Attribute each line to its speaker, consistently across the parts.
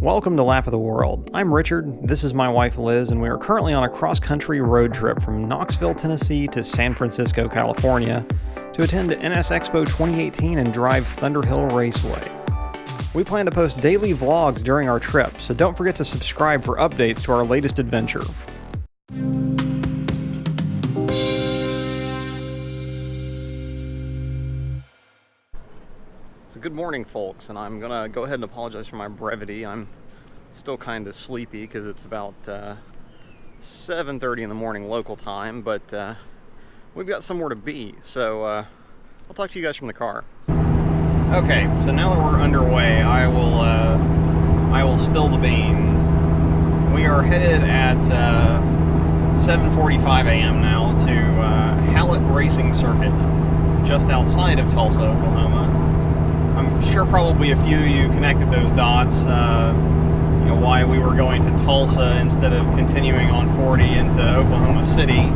Speaker 1: Welcome to Lap of the World. I'm Richard, this is my wife Liz, and we are currently on a cross-country road trip from Knoxville, Tennessee to San Francisco, California to attend NSXPO 2018 and drive Thunderhill Raceway. We plan to post daily vlogs during our trip, so don't forget to subscribe for updates to our latest adventure. So good morning, folks, and I'm gonna go ahead and apologize for my brevity. I'm still kind of sleepy because it's about 7:30 in the morning local time, but we've got somewhere to be, so I'll talk to you guys from the car. Okay, so now that we're underway, I will spill the beans. We are headed at 7:45 a.m. now to Hallett Racing Circuit, just outside of Tulsa, Oklahoma. I'm sure probably a few of you connected those dots, why we were going to Tulsa instead of continuing on 40 into Oklahoma City.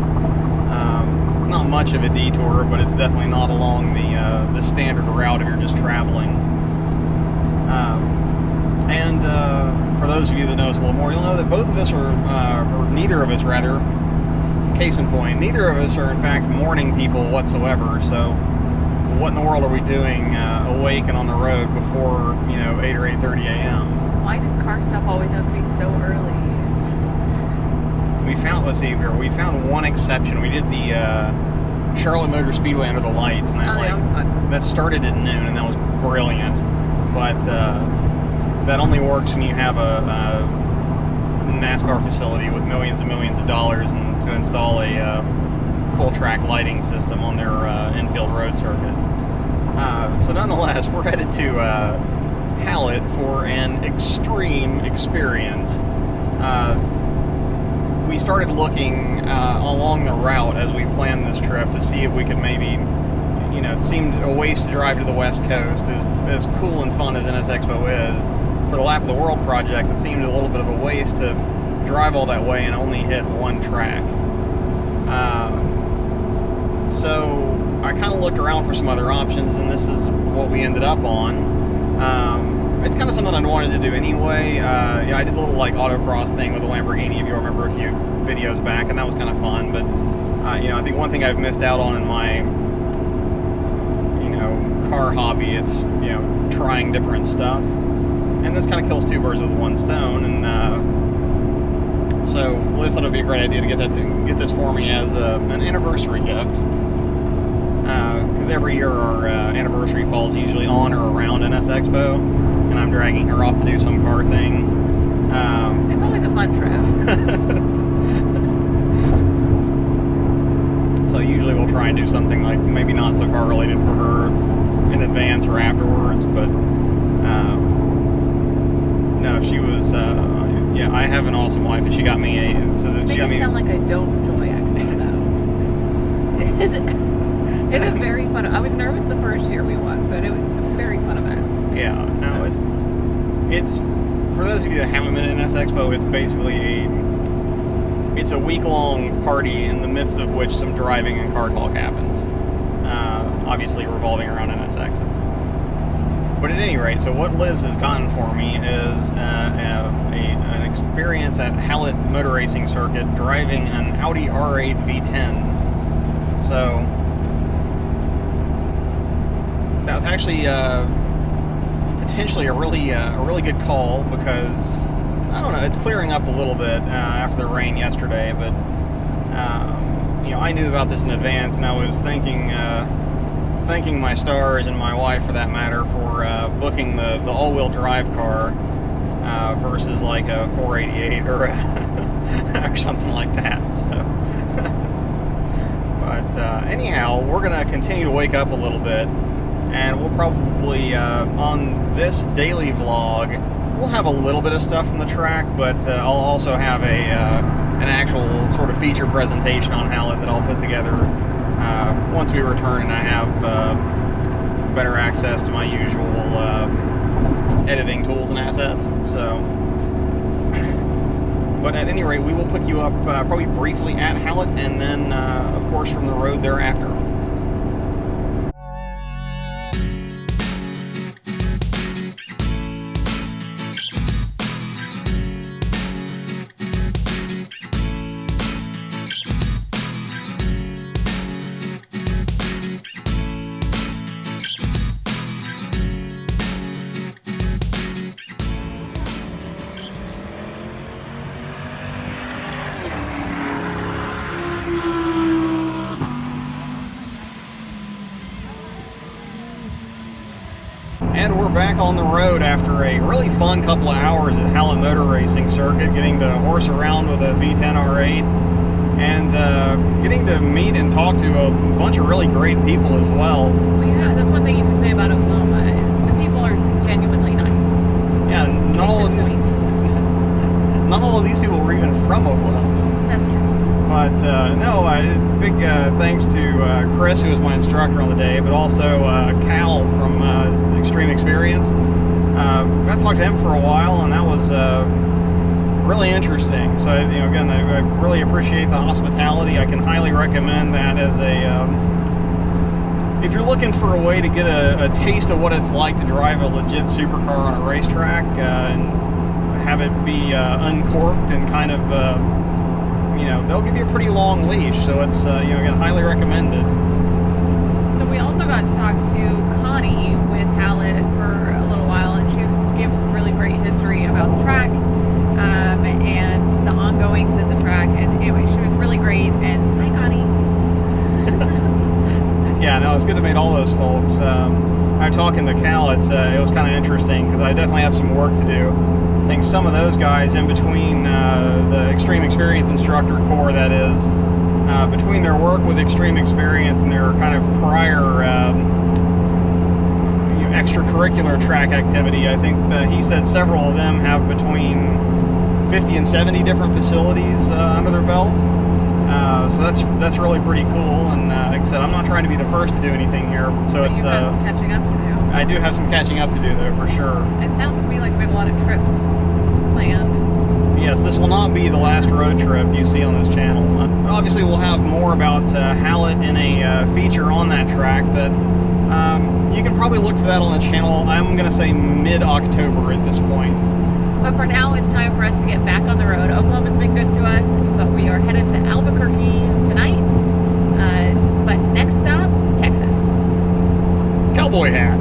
Speaker 1: It's not much of a detour, but it's definitely not along the standard route if you're just traveling. And for those of you that know us a little more, you'll know that both of us or neither of us rather, case in point, neither of us are in fact morning people whatsoever, so what in the world are we doing awake and on the road before, 8 or 8:30 a.m.?
Speaker 2: Why does car stuff always have to be so early?
Speaker 1: We found one exception. We did the Charlotte Motor Speedway under the lights, and that started at noon, and that was brilliant. But that only works when you have a NASCAR facility with millions and millions of dollars and to install a full track lighting system on their infield road circuit. So nonetheless, we're headed to Hallett for an extreme experience. We started looking along the route as we planned this trip to see if we could maybe, it seemed a waste to drive to the West Coast. As cool and fun as NSXPO is, for the Lap of the World project, it seemed a little bit of a waste to drive all that way and only hit one track. So I kind of looked around for some other options, and this is what we ended up on. It's kind of something I wanted to do anyway. I did a little autocross thing with a Lamborghini, if you remember a few videos back, and that was kind of fun. But I think one thing I've missed out on in my car hobby, it's trying different stuff, and this kind of kills two birds with one stone. And so Liz thought it would be a great idea to get this for me as an anniversary gift. Because every year our anniversary falls usually on or around NSXPO, and I'm dragging her off to do some car thing.
Speaker 2: It's always a fun trip.
Speaker 1: So usually we'll try and do something like maybe not so car related for her in advance or afterwards, but no, she was, I have an awesome wife, and she got me
Speaker 2: It sound like I don't enjoy Expo though. It's a very fun. I was nervous the first year we went, but it was a very fun event.
Speaker 1: Yeah, no, it's for those of you that haven't been to NSXPO, it's basically a week-long party in the midst of which some driving and car talk happens. Obviously revolving around NSXs. But at any rate, so what Liz has gotten for me is an experience at Hallett Motor Racing Circuit driving an Audi R8 V10. So that was actually potentially a really good call, because I don't know, it's clearing up a little bit after the rain yesterday, but I knew about this in advance, and I was thanking my stars and my wife for that matter for booking the all-wheel drive car versus like a 488 or or something like that. So but anyhow, we're gonna continue to wake up a little bit, and we'll probably on this daily vlog we'll have a little bit of stuff from the track, but I'll also have an actual sort of feature presentation on Hallett that I'll put together once we return and I have better access to my usual editing tools and assets. So, but at any rate, we will pick you up probably briefly at Hallett, and then of course from the road thereafter. And we're back on the road after a really fun couple of hours at Hallett Motor Racing Circuit, getting to horse around with a V10 R8 and getting to meet and talk to a bunch of really great people as well.
Speaker 2: Well, yeah, that's one thing you can say about Oklahoma is the people are genuinely nice.
Speaker 1: Yeah, not all of these people were even from Oklahoma.
Speaker 2: That's true.
Speaker 1: But no, big thanks to Chris, who was my instructor on the day, but also Cal from Extreme Experience. I talked to him for a while, and that was really interesting. So, again, I really appreciate the hospitality. I can highly recommend that as if you're looking for a way to get a taste of what it's like to drive a legit supercar on a racetrack and have it be uncorked and kind of, they'll give you a pretty long leash. So it's, again, highly recommended.
Speaker 2: So we also got to talk to Connie with Hallett for a little while, and she gave some really great history about the track and the ongoings at the track. And anyway, she was really great. And hi, Connie.
Speaker 1: Yeah, no, it's good to meet all those folks. I'm talking to Cal. It was kind of interesting because I definitely have some work to do. I think some of those guys in between the Extreme Experience instructor corps, that is, between their work with Extreme Experience and their kind of prior extracurricular track activity, I think he said several of them have between 50 and 70 different facilities under their belt. So that's really pretty cool. And like I said, I'm not trying to be the first to do anything here. So
Speaker 2: but you've got some catching up to do.
Speaker 1: I do have some catching up to do, though, for sure.
Speaker 2: It sounds to me like we have a lot of trips planned.
Speaker 1: Yes, this will not be the last road trip you see on this channel. Obviously, we'll have more about Hallett in a feature on that track that you can probably look for that on the channel. I'm going to say mid-October at this point.
Speaker 2: But for now, it's time for us to get back on the road. Oklahoma's been good to us, but we are headed to Albuquerque tonight. But next stop, Texas.
Speaker 1: Cowboy hat.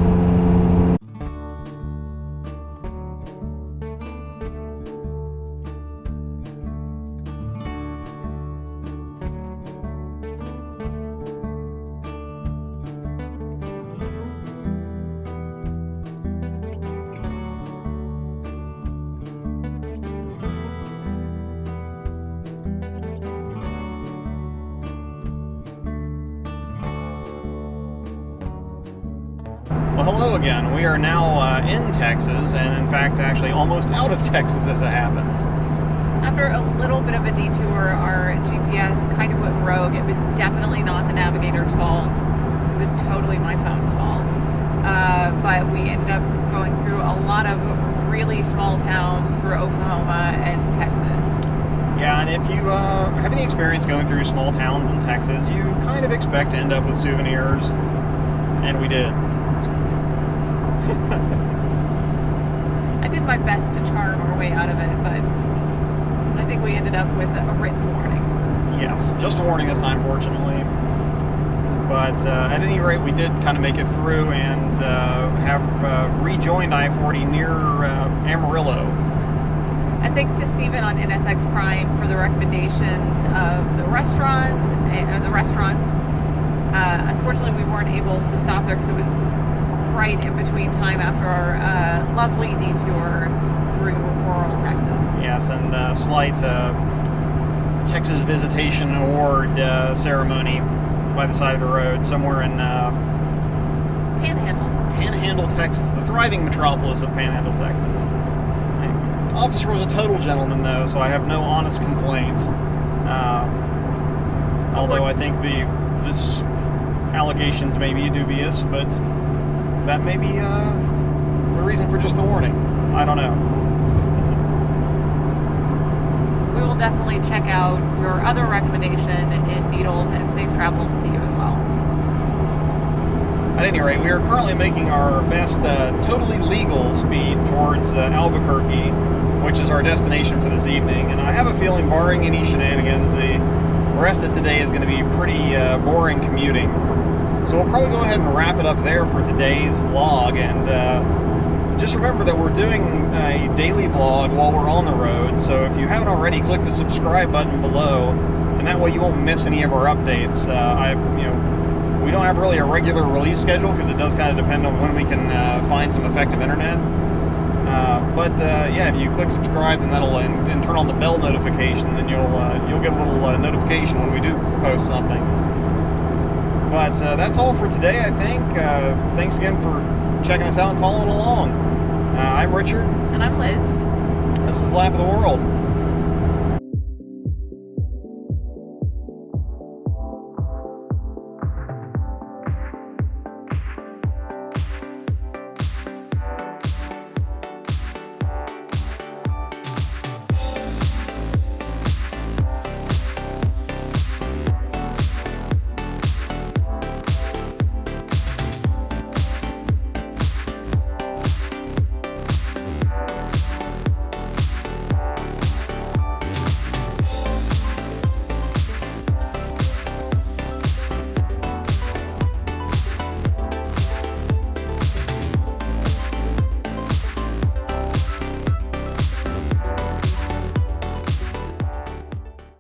Speaker 1: Well, hello again. We are now in Texas, and in fact, actually almost out of Texas as it happens.
Speaker 2: After a little bit of a detour, our GPS kind of went rogue. It was definitely not the navigator's fault. It was totally my phone's fault. But we ended up going through a lot of really small towns through Oklahoma and Texas.
Speaker 1: Yeah, and if you have any experience going through small towns in Texas, you kind of expect to end up with souvenirs, and we did.
Speaker 2: I did my best to charm our way out of it, but I think we ended up with a written warning.
Speaker 1: Yes, just a warning this time, fortunately. But at any rate, we did kind of make it through and have rejoined I-40 near Amarillo.
Speaker 2: And thanks to Steven on NSX Prime for the recommendations of the restaurants. Unfortunately, we weren't able to stop there because it was right in between time after our lovely detour through rural Texas.
Speaker 1: Yes, and slight Texas Visitation Award ceremony by the side of the road somewhere in Panhandle, Texas, the thriving metropolis of Panhandle, Texas. Anyway, officer was a total gentleman, though, so I have no honest complaints. Although I think this allegations may be dubious, but that may be the reason for just the warning. I don't know.
Speaker 2: We will definitely check out your other recommendation in Needles and safe travels to you as well.
Speaker 1: At any rate, we are currently making our best totally legal speed towards Albuquerque, which is our destination for this evening. And I have a feeling, barring any shenanigans, the rest of today is going to be pretty boring commuting. So we'll probably go ahead and wrap it up there for today's vlog, and just remember that we're doing a daily vlog while we're on the road, so if you haven't already, click the subscribe button below, and that way you won't miss any of our updates. We don't have really a regular release schedule because it does kind of depend on when we can find some effective internet. Yeah, if you click subscribe, then that'll and turn on the bell notification, then you'll get a little notification when we do post something. But that's all for today, I think. Thanks again for checking us out and following along. I'm Richard.
Speaker 2: And I'm Liz.
Speaker 1: This is Lap of the World.